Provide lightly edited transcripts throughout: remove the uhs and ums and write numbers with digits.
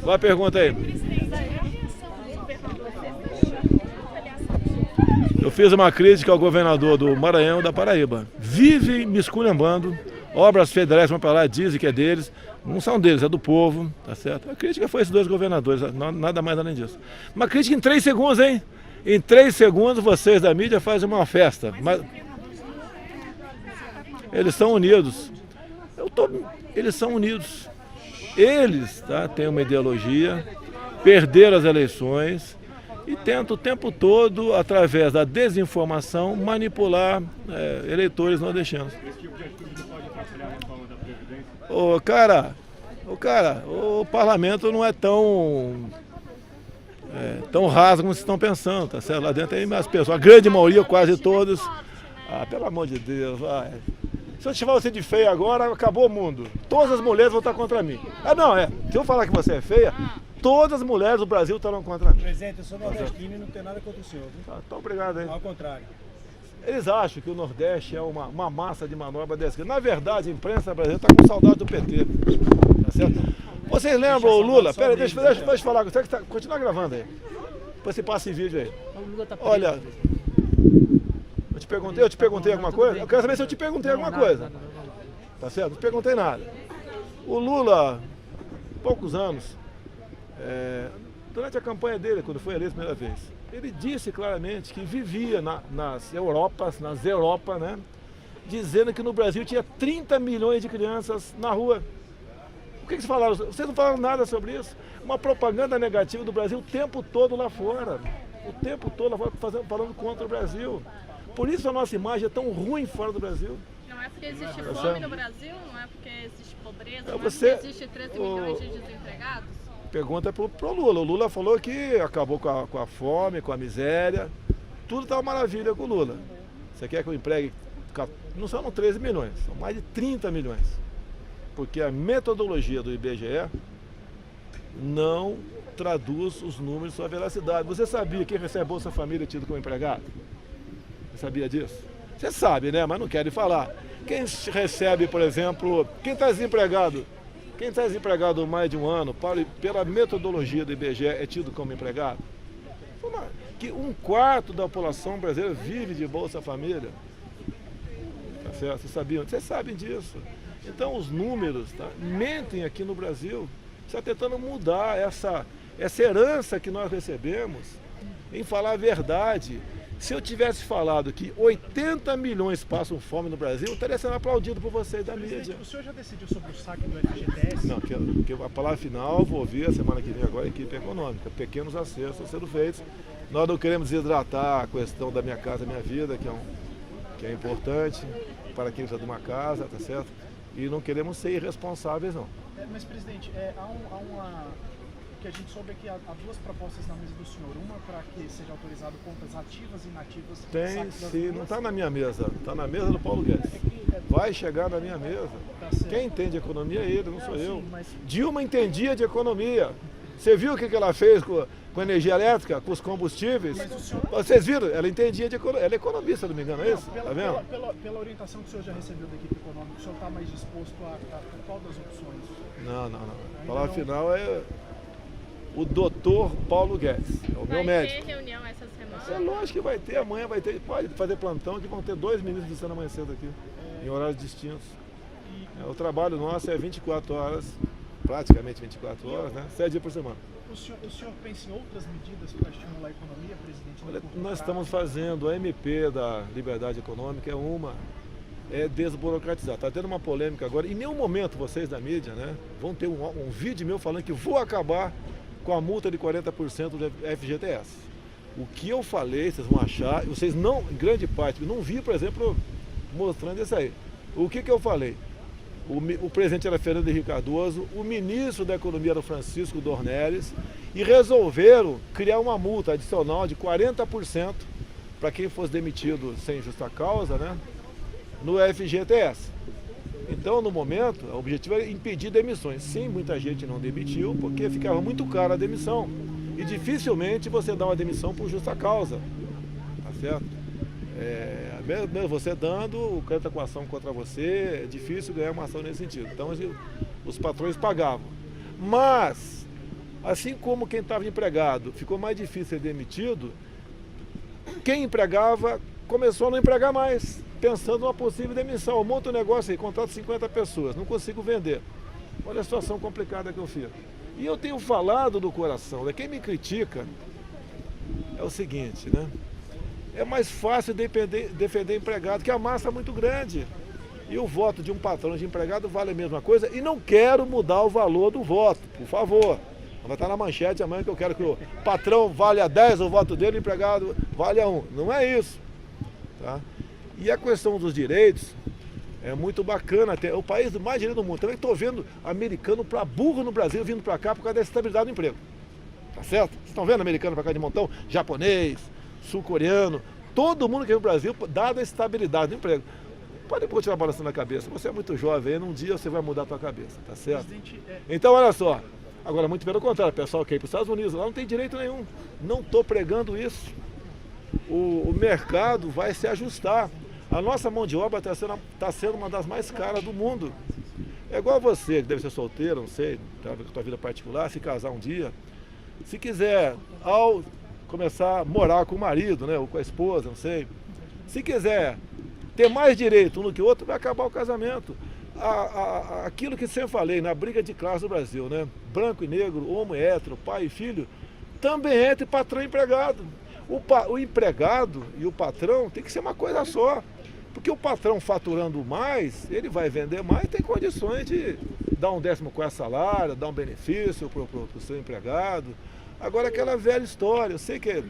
Qual a pergunta aí? Eu fiz uma crítica ao governador do Maranhão e da Paraíba. Vive me esculhambando, obras federais vão para lá, dizem que é deles, não são deles, é do povo, tá certo? A crítica foi esses dois governadores, nada mais além disso. Uma crítica em 3 segundos, hein? Em 3 segundos vocês da mídia fazem uma festa. Mas eles são unidos. Eles são unidos. Eles, tá, têm uma ideologia, perderam as eleições e tentam o tempo todo, através da desinformação, manipular eleitores nordestinos. O parlamento não é tão raso como vocês estão pensando, tá certo? Lá dentro tem as pessoas, a grande maioria, quase todos. Ah, pelo amor de Deus, vai. Se eu chamar você de feia agora, acabou o mundo. Todas as mulheres vão estar contra mim. Se eu falar que você é feia, todas as mulheres do Brasil estarão contra mim. Presidente, eu sou nordestino e não tenho nada contra o senhor. Viu? Tá, obrigado, hein? Ao contrário. Eles acham que o Nordeste é uma massa de manobra dessa. Na verdade, a imprensa brasileira está com saudade do PT. Tá certo? Vocês lembram o Lula? Pera aí, deixa eu falar. Você que continua gravando aí. Depois você passa esse vídeo aí. Olha, eu te perguntei alguma coisa? Eu quero saber se eu te perguntei alguma coisa. Tá certo? Não te perguntei nada. O Lula, poucos anos, durante a campanha dele, quando foi eleito a primeira vez, ele disse claramente que vivia nas Europas, né, dizendo que no Brasil tinha 30 milhões de crianças na rua. O que vocês falaram? Vocês não falaram nada sobre isso? Uma propaganda negativa do Brasil o tempo todo lá fora. O tempo todo lá fora, falando contra o Brasil. Por isso a nossa imagem é tão ruim fora do Brasil. Não é porque existe fome no Brasil, não é porque existe pobreza, não é porque existe 13 milhões de desempregados? Pergunta pro Lula. O Lula falou que acabou com a fome, com a miséria. Tudo está uma maravilha com o Lula. Você quer que eu empregue? Não são 13 milhões, são mais de 30 milhões. Porque a metodologia do IBGE não traduz os números sua veracidade. Você sabia que quem recebe Bolsa Família é tido como empregado? Você sabia disso? Você sabe, né? Mas não querem falar. Quem recebe, por exemplo, quem está desempregado mais de um ano, pela metodologia do IBGE, é tido como empregado? Que 1/4 da população brasileira vive de Bolsa Família. Tá certo? Vocês sabem disso. Então os números, tá, mentem aqui no Brasil. Você está tentando mudar essa herança que nós recebemos em falar a verdade. Se eu tivesse falado que 80 milhões passam fome no Brasil, eu estaria sendo aplaudido por vocês da mídia. O senhor já decidiu sobre o saque do FGTS? Não, que a palavra final eu vou ouvir a semana que vem agora, a equipe econômica. Pequenos acertos estão sendo feitos. Nós não queremos desidratar a questão da Minha Casa Minha Vida, que é importante para quem precisa de uma casa, tá certo? E não queremos ser irresponsáveis, não. Mas, presidente, que a gente soube que há 2 propostas na mesa do senhor. Uma para que seja autorizado compras ativas e inativas. Tem, sim, não está na minha mesa, está na mesa do Paulo Guedes. Vai chegar na minha mesa. Quem entende economia é ele, não sou eu. Dilma entendia de economia. Você viu o que ela fez com a energia elétrica, com os combustíveis? Vocês viram? Ela entendia de economia. Ela é economista, se não me engano, é isso? Tá vendo? Pela orientação que o senhor já recebeu da equipe econômica, o senhor está mais disposto a qual das opções? Não. A palavra final é o doutor Paulo Guedes, é o meu médico. Vai ter reunião essa semana? É lógico que vai ter, amanhã vai ter, pode fazer plantão que vão ter 2 ministros do Estado amanhã cedo aqui, em horários distintos. O trabalho nosso é 24 horas, praticamente 24 horas, né? 7 dias por semana. O senhor pensa em outras medidas para estimular a economia, presidente? Olha, nós estamos fazendo a MP da Liberdade Econômica, é desburocratizar. Está tendo uma polêmica agora, em nenhum momento vocês da mídia, né, vão ter um vídeo meu falando que vou acabar com a multa de 40% do FGTS. O que eu falei, vocês vão achar, vocês não, em grande parte, não vi, por exemplo, mostrando isso aí. O que eu falei? O presidente era Fernando Henrique Cardoso, o ministro da Economia era Francisco Dornelles, e resolveram criar uma multa adicional de 40% para quem fosse demitido sem justa causa, né, no FGTS. Então, no momento, o objetivo era impedir demissões. Sim, muita gente não demitiu, porque ficava muito cara a demissão. E dificilmente você dá uma demissão por justa causa. Tá certo? Mesmo você dando, o cara está com ação contra você, é difícil ganhar uma ação nesse sentido. Então, os patrões pagavam. Mas, Assim como quem estava empregado ficou mais difícil ser demitido, quem empregava começou a não empregar mais, pensando numa possível demissão. Eu monto um negócio aí, contrato 50 pessoas, não consigo vender. Olha a situação complicada que eu fico. E eu tenho falado do coração, né? Quem me critica é o seguinte, né? É mais fácil defender empregado, que a massa é muito grande. E o voto de um patrão de empregado vale a mesma coisa. E não quero mudar o valor do voto, por favor. Vai estar na manchete amanhã que eu quero que o patrão vale a 10 o voto dele, o empregado vale a 1. Não é isso. Tá? E a questão dos direitos é muito bacana. É o país do mais direito do mundo. Também estou vendo americano para burro no Brasil vindo para cá por causa da estabilidade do emprego. Tá certo? Vocês estão vendo americano para cá de montão? Japonês, sul-coreano, todo mundo que vem para o Brasil, dada a estabilidade do emprego. Pode continuar balançando na cabeça. Você é muito jovem, aí num dia você vai mudar a tua cabeça, tá certo? Então, olha só. Agora, muito pelo contrário, o pessoal que ir para os Estados Unidos, lá não tem direito nenhum. Não estou pregando isso. O mercado vai se ajustar. A nossa mão de obra está sendo uma das mais caras do mundo. É igual a você, que deve ser solteiro, não sei, tá com a tua vida particular, se casar um dia. Se quiser, ao começar a morar com o marido, né, ou com a esposa, não sei. Se quiser ter mais direito um do que o outro, vai acabar o casamento. Aquilo que sempre falei, na briga de classe do Brasil, né? Branco e negro, homo e hétero, pai e filho, também é entre patrão e empregado. O empregado e o patrão tem que ser uma coisa só. Porque o patrão faturando mais, ele vai vender mais e tem condições de dar um 14º salário, dar um benefício para o seu empregado. Agora aquela velha história, eu sei que eu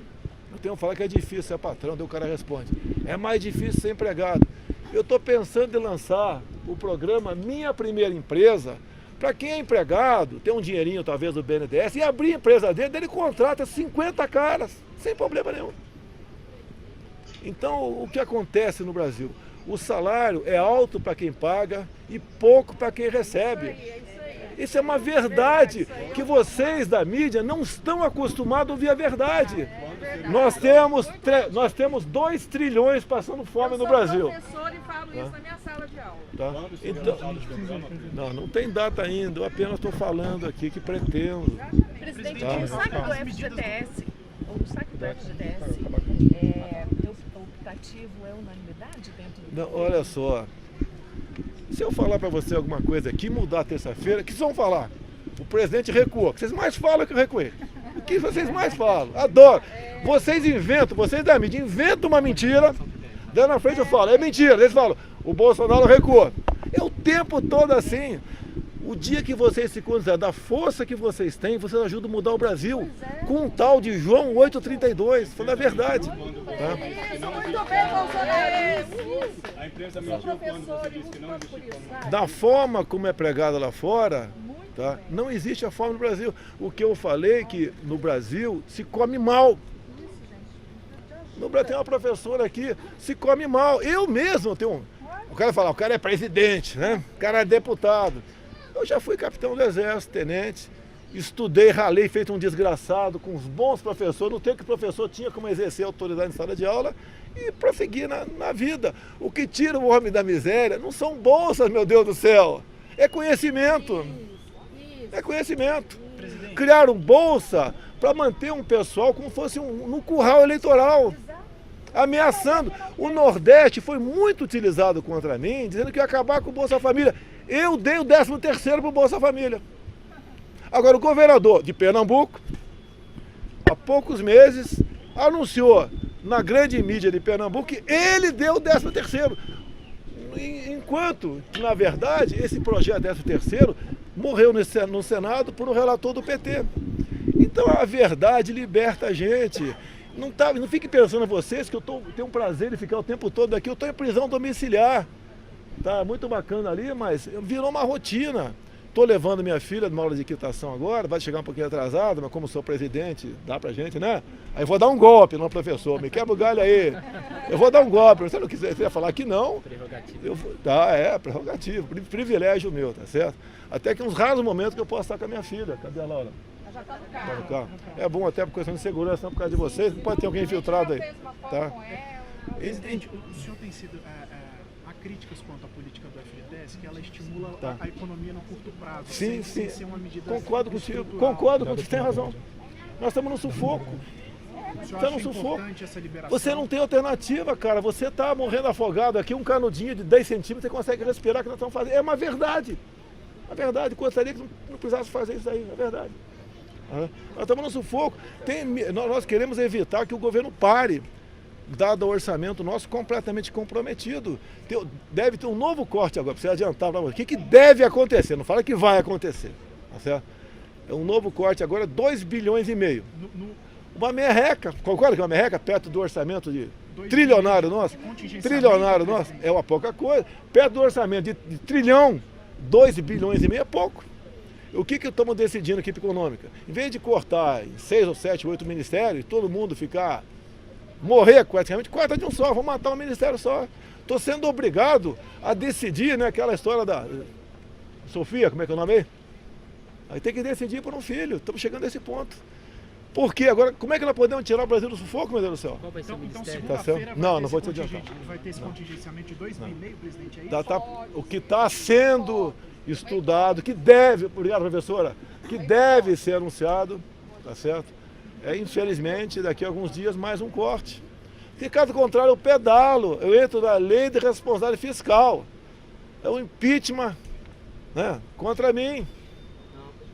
tenho que falar que é difícil ser patrão, daí o cara responde, é mais difícil ser empregado. Eu estou pensando em lançar o programa Minha Primeira Empresa, para quem é empregado, tem um dinheirinho talvez do BNDES, e abrir a empresa dele, ele contrata 50 caras, sem problema nenhum. Então, o que acontece no Brasil? O salário é alto para quem paga e pouco para quem recebe. Isso é uma verdade que vocês da mídia não estão acostumados a ouvir a verdade. Nós temos 2 trilhões passando fome no Brasil. Eu sou professor e falo isso na minha sala de aula. Tá? Então, não tem data ainda, eu apenas estou falando aqui que pretendo. Presidente, o saque do FGTS, o optativo é unanimidade dentro do... Não, olha só, se eu falar para você alguma coisa aqui, mudar terça-feira, o que vocês vão falar? O presidente recuou. O que vocês mais falam é que eu recuei. O que vocês mais falam? Adoro. Vocês inventam, vocês da mídia inventam uma mentira, daí na frente eu falo, é mentira. Eles falam, o Bolsonaro recuou. É o tempo todo assim. O dia que vocês se consideram da força que vocês têm, vocês ajudam a mudar o Brasil. Com um tal de João 832, falando a verdade. Tá? Muito bem, Bolsonaro. A imprensa mentiu quando você disse que não existe fome. Da forma como é pregada lá fora, tá? Não existe a fome no Brasil. O que eu falei é que no Brasil se come mal. No Brasil tem uma professora aqui, se come mal. Eu mesmo tenho O cara fala, o cara é presidente, né? O cara é deputado. Eu já fui capitão do exército, tenente, estudei, ralei, feito um desgraçado, com os bons professores, no tempo que o professor tinha como exercer a autoridade em sala de aula, e prosseguir na vida. O que tira o homem da miséria não são bolsas, meu Deus do céu, é conhecimento. É conhecimento. Criaram bolsa para manter um pessoal como fosse no curral eleitoral, ameaçando. O Nordeste foi muito utilizado contra mim, dizendo que ia acabar com o Bolsa Família. Eu dei o 13º para o Bolsa Família. Agora, o governador de Pernambuco, há poucos meses, anunciou na grande mídia de Pernambuco que ele deu o 13º. Enquanto que, na verdade, esse projeto 13º morreu no Senado por um relator do PT. Então, a verdade liberta a gente. Não fique pensando vocês que eu tenho um prazer em ficar o tempo todo aqui. Eu estou em prisão domiciliar. Tá muito bacana ali, mas virou uma rotina. Estou levando minha filha numa aula de equitação agora, vai chegar um pouquinho atrasada, mas como sou presidente, dá pra gente, né? Aí vou dar um golpe no professor, me quebra o galho aí. Eu vou dar um golpe, se você não quiser falar que não, prerrogativo, privilégio meu, tá certo? Até que uns raros momentos que eu posso estar com a minha filha. Cadê a Laura? Já tá no carro. É bom até por questão de segurança, não por causa de vocês, não pode ter alguém infiltrado aí. Tá? Presidente, o senhor tem sido críticas quanto à política do FGTS, que ela estimula Tá. a economia no curto prazo. Sim, sem sim. ser uma medida Concordo contigo, estrutural. concordo contigo, tem razão. Nós estamos no sufoco. O senhor Tá acha no sufoco. importante essa liberação? Você não tem alternativa, cara. Você está morrendo afogado aqui, um canudinho de 10 centímetros, você consegue respirar, que nós estamos fazendo. É uma verdade. A verdade, gostaria que não precisasse fazer isso aí, é verdade. Nós estamos no sufoco. Nós queremos evitar que o governo pare, dado o orçamento nosso completamente comprometido. Deve ter um novo corte agora, para você adiantar para você. O que deve acontecer? Não fala que vai acontecer. Tá certo? É um novo corte agora, 2,5 bilhões. Uma merreca, concorda que é uma merreca perto do orçamento de trilionário nosso? Trilionário nosso é uma pouca coisa. Perto do orçamento de trilhão, 2,5 bilhões é pouco. O que estamos decidindo, equipe econômica? Em vez de cortar em 6 ou 7, 8 ministérios, todo mundo morrer praticamente, corta de um só, vamos matar um ministério só. Estou sendo obrigado a decidir, né, aquela história da Sofia, como é que é o nome aí? Aí tem que decidir por um filho, estamos chegando a esse ponto. Por quê? Agora, como é que nós podemos tirar o Brasil do sufoco, meu Deus do céu? Qual vai ser o Então ministério? segunda-feira Não vou te adiantar. vai ter esse contingenciamento de 2,5, presidente, é isso? O que está sendo estudado, que deve, obrigado professora, que deve ser anunciado, tá certo? Infelizmente, daqui a alguns dias, mais um corte. Se caso contrário, eu pedalo, eu entro na lei de responsabilidade fiscal. É um impeachment, né, contra mim,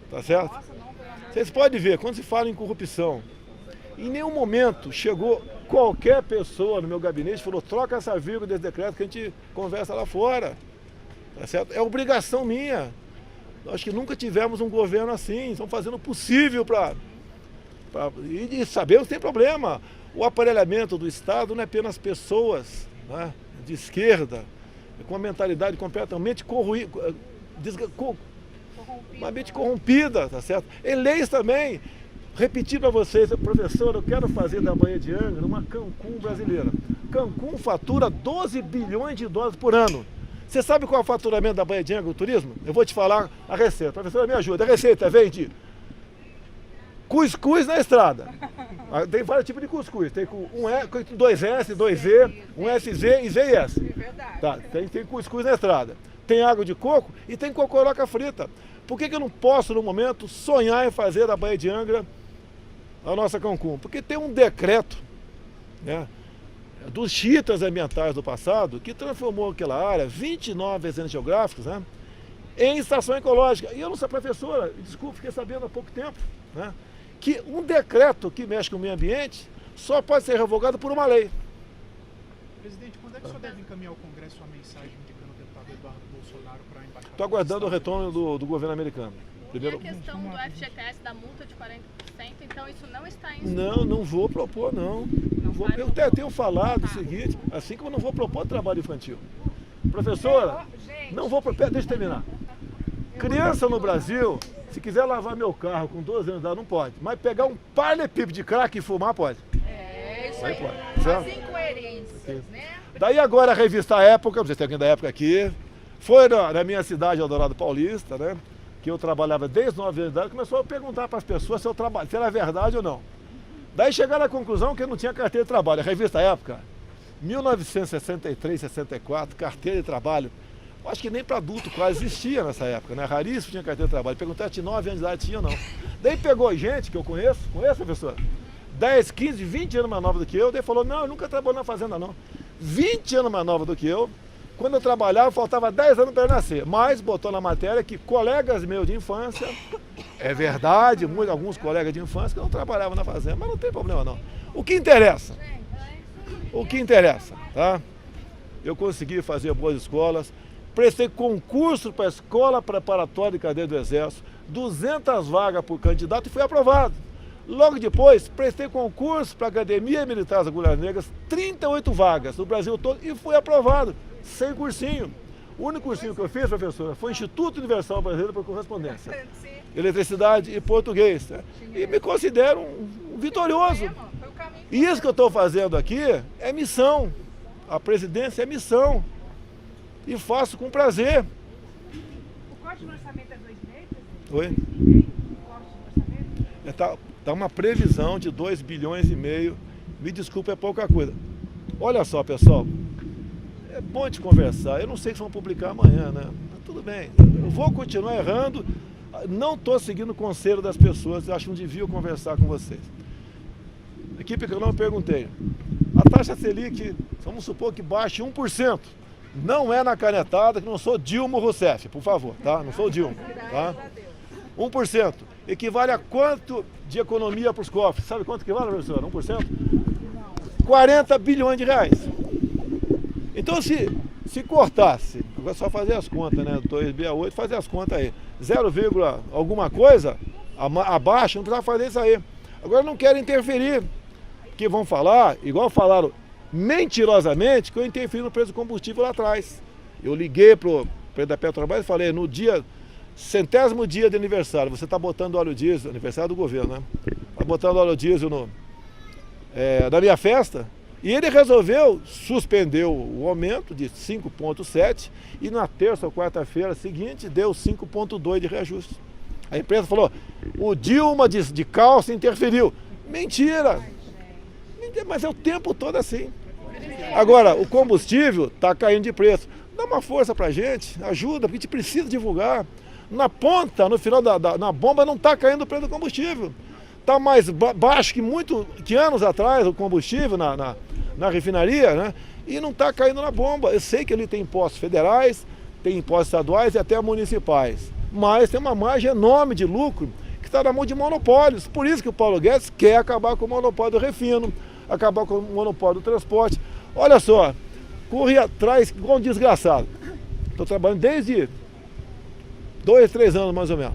tá certo? Vocês podem ver, quando se fala em corrupção, em nenhum momento chegou qualquer pessoa no meu gabinete e falou, troca essa vírgula desse decreto que a gente conversa lá fora. Tá certo? É obrigação minha. Nós que nunca tivemos um governo assim, estamos fazendo o possível e sabemos que tem problema. O aparelhamento do Estado não é apenas pessoas, né, de esquerda, com a mentalidade completamente uma mente corrompida, tá certo? E leis também. Repetir para vocês, professor, eu quero fazer da Baía de Angra uma Cancún brasileira. Cancún fatura 12 bilhões de dólares por ano. Você sabe qual é o faturamento da Baía de Angra, o turismo? Eu vou te falar a receita. Professora, me ajuda. A receita vem de cuscuz na estrada. Tem vários tipos de cuscuz. Tem com 2S, 2E, 1SZ e ZS. Tá, tem cuscuz na estrada. Tem água de coco e tem cocoroca frita. Por que eu não posso, no momento, sonhar em fazer da Baía de Angra a nossa Cancún? Porque tem um decreto, né, dos chiitas ambientais do passado que transformou aquela área, 29 reservas geográficas, né, em estação ecológica. E eu não sou professora, desculpe, fiquei sabendo há pouco tempo, né, que um decreto que mexe com o meio ambiente só pode ser revogado por uma lei. Presidente, quando é que o senhor deve encaminhar ao Congresso a mensagem indicando o deputado Eduardo Bolsonaro para a embaixada? Estou aguardando o retorno do governo americano. Primeiro... E a questão do FGTS da multa de 40%, então isso não está em... Não vou propor, não. Eu até tenho falado o seguinte, assim como eu não vou propor trabalho infantil. Professora, não vou propor, deixa eu terminar. Criança no Brasil, se quiser lavar meu carro com 12 anos de idade, não pode. Mas pegar um paralelepípedo de crack e fumar, pode. Isso aí. Pode. As incoerências, né? Daí agora a revista Época, vocês têm alguém da Época aqui, foi na minha cidade, Eldorado Paulista, né? Que eu trabalhava desde 9 anos de idade, começou a perguntar para as pessoas se era verdade ou não. Daí chegaram à conclusão que eu não tinha carteira de trabalho. A revista Época, 1963, 64, carteira de trabalho. Eu acho que nem para adulto quase existia nessa época, né? Raríssimo tinha carteira de trabalho. Perguntar se 9 anos de idade tinha ou não. Daí pegou gente que eu conheço, professora? 10, 15, 20 anos mais nova do que eu, daí falou, não, eu nunca trabalhei na fazenda não. 20 anos mais nova do que eu, quando eu trabalhava faltava 10 anos para eu nascer, mas botou na matéria que colegas meus de infância, é verdade, alguns colegas de infância que não trabalhavam na fazenda, mas não tem problema não. O que interessa, tá? Eu consegui fazer boas escolas, prestei concurso para a Escola Preparatória de Cadeia do Exército, 200 vagas por candidato e fui aprovado. Logo depois, prestei concurso para a Academia Militar das Agulhas Negras, 38 vagas no Brasil todo e fui aprovado, sem cursinho. O único cursinho que eu fiz, professora, foi o Instituto Universal Brasileiro por Correspondência. Eletricidade e português. Né? E me considero um vitorioso. E isso que eu estou fazendo aqui é missão. A presidência é missão. E faço com prazer. O corte no orçamento é 2,5? Oi? O corte no orçamento? Está uma previsão de 2,5 bilhões. Me desculpe, é pouca coisa. Olha só, pessoal. é bom te conversar. Eu não sei se vão publicar amanhã, né? Mas tudo bem. Eu vou continuar errando. Não estou seguindo o conselho das pessoas. Eu acho que não devia conversar com vocês. Equipe que eu não perguntei. A taxa Selic, vamos supor que baixe 1%. Não é na canetada, que não sou Dilma Rousseff, por favor, tá? Não sou Dilma, tá? 1%. Equivale a quanto de economia para os cofres? Sabe quanto equivale, professor? 1%? 40 bilhões de reais. Então, se cortasse, agora é só fazer as contas, né? 2,68, fazer as contas aí. 0, alguma coisa, abaixo, não precisava fazer isso aí. Agora não querem interferir, porque vão falar, igual falaram mentirosamente, que eu interferi no preço do combustível lá atrás. Eu liguei pro presidente da Petrobras e falei, no dia, 100º dia de aniversário, você está botando óleo diesel, aniversário do governo, né? Está botando óleo diesel na minha festa, e ele resolveu suspender o aumento de 5,7 e na terça ou quarta-feira seguinte deu 5,2 de reajuste. A empresa falou, o Dilma de calça interferiu. Mentira! Mas é o tempo todo assim. Agora, o combustível está caindo de preço. Dá uma força pra gente, ajuda, porque a gente precisa divulgar. Na ponta, no final na bomba, não está caindo o preço do combustível. Está mais baixo que anos atrás o combustível na refinaria, né? E não está caindo na bomba. Eu sei que ele tem impostos federais, tem impostos estaduais e até municipais. Mas tem uma margem enorme de lucro que está na mão de monopólios. Por isso que o Paulo Guedes quer acabar com o monopólio do refino, acabar com o monopólio do transporte. Olha só, corri atrás igual um desgraçado. Estou trabalhando desde 2, 3 anos mais ou menos.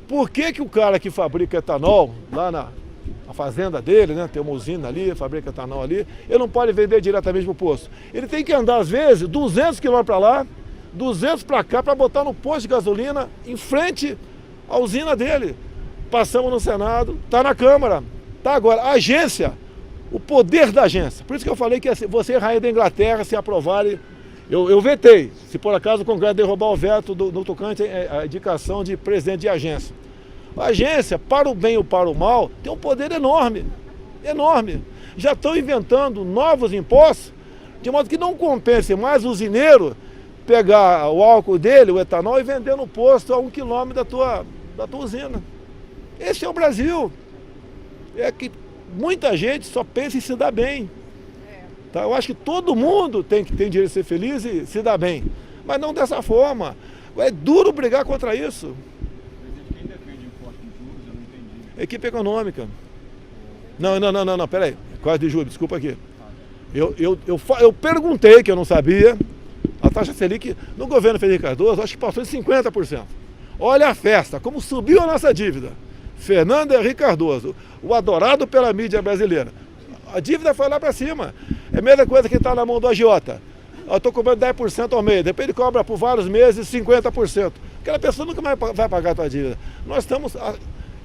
Por que o cara que fabrica etanol lá na fazenda dele, né, tem uma usina ali, fabrica etanol ali, ele não pode vender diretamente para o posto. Ele tem que andar às vezes 200 km para lá, 200 para cá, para botar no posto de gasolina em frente à usina dele. Passamos no Senado, está na Câmara, está agora. A agência, o poder da agência. Por isso que eu falei que você, rainha da Inglaterra, se aprovarem, eu vetei, se por acaso o Congresso derrubar o veto no tocante à indicação de presidente de agência. A agência, para o bem ou para o mal, tem um poder enorme, enorme. Já estão inventando novos impostos, de modo que não compense mais o usineiro pegar o álcool dele, o etanol, e vender no posto a 1 km da tua usina. Esse é o Brasil. É que muita gente só pensa em se dar bem. Tá? Eu acho que todo mundo tem direito de ser feliz e se dar bem. Mas não dessa forma. É duro brigar contra isso. Quem defende o corte de juros, eu não entendi. Equipe econômica. Não, peraí. Quase de juros, desculpa aqui. Eu perguntei, que eu não sabia, a taxa Selic no governo Fernando Cardoso, acho que passou de 50%. Olha a festa, como subiu a nossa dívida. Fernando Henrique Cardoso, o adorado pela mídia brasileira. A dívida foi lá para cima. É a mesma coisa que está na mão do agiota. Eu estou cobrando 10% ao mês, depois ele cobra por vários meses 50%. Aquela pessoa nunca mais vai pagar a tua dívida. Nós estamos,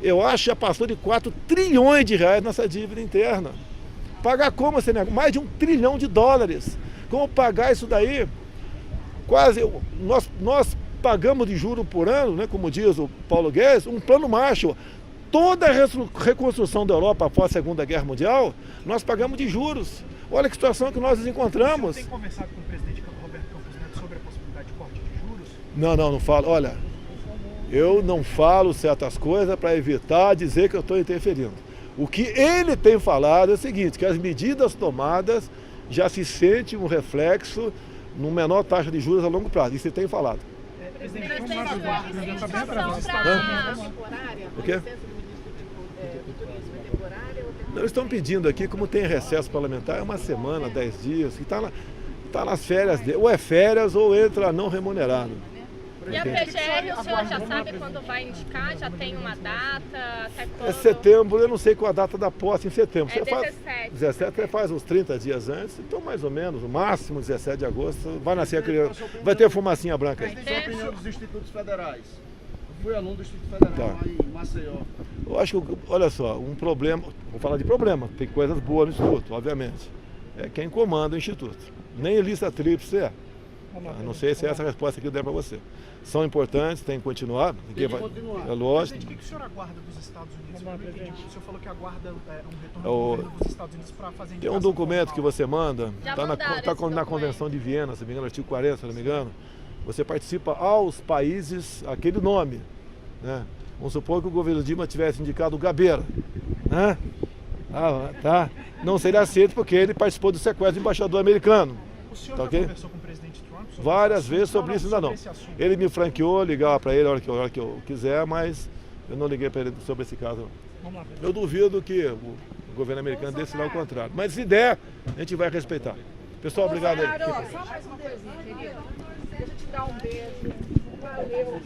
eu acho, já passou de 4 trilhões de reais nossa dívida interna. Pagar como esse negócio? Mais de $1 trilhão. Como pagar isso daí? Quase, nós pagamos de juro por ano, né, como diz o Paulo Guedes, um plano Marshall. Toda a reconstrução da Europa após a Segunda Guerra Mundial, nós pagamos de juros. Olha que situação que nós nos encontramos. Você tem conversado com o presidente Roberto Campos Neto sobre a possibilidade de corte de juros? Não falo. Olha, eu não falo certas coisas para evitar dizer que eu estou interferindo. O que ele tem falado é o seguinte, que as medidas tomadas já se sente um reflexo numa menor taxa de juros a longo prazo. Isso ele tem falado. Presidente, o quê? Não, eles estão pedindo aqui, como tem recesso parlamentar, é uma semana, 10 dias, que está nas férias dele. Ou é férias ou entra não remunerado. E a PGR, o senhor já sabe quando vai indicar? Já tem uma data? Até quando? É setembro, eu não sei qual a data da posse em setembro. É você 17. 17, você faz uns 30 dias antes, então mais ou menos, no máximo 17 de agosto, vai nascer a criança. Vai ter fumacinha branca aí. Sua opinião dos institutos federais. Eu fui aluno do Instituto Federal lá em Maceió. Eu acho que, olha só, um problema, vou falar de problema, tem coisas boas no Instituto, obviamente. É quem comanda o Instituto. Nem lista tríplice é. Não sei se é essa a resposta que eu der para você. são importantes, tem que continuar. Tem que continuar. É lógico. Presidente, o que o senhor aguarda dos Estados Unidos? O senhor falou que aguarda um retorno do O- governo dos Estados Unidos para fazer Tem um indicação documento que formal. você manda, Já está mandaram esse na documento. Convenção de Viena, se não me engano, artigo 40, se não me engano. Você participa aos países aquele nome. Né? Vamos supor que o governo Dilma tivesse indicado o Gabeira. Né? Tá? Não seria aceito porque ele participou do sequestro do embaixador americano. O senhor Tá já ok? conversou com o presidente Trump sobre Várias esse vezes assunto? sobre isso ainda não. esse assunto. Ele me franqueou, ligar para ele a hora que eu quiser, mas eu não liguei para ele sobre esse caso. Não. Vamos lá, presidente. Eu duvido que o governo americano decidirá o contrário. Mas se der, a gente vai respeitar. Pessoal, obrigado aí. Só mais uma coisinha, querido. Deixa eu te dar um beijo. Valeu.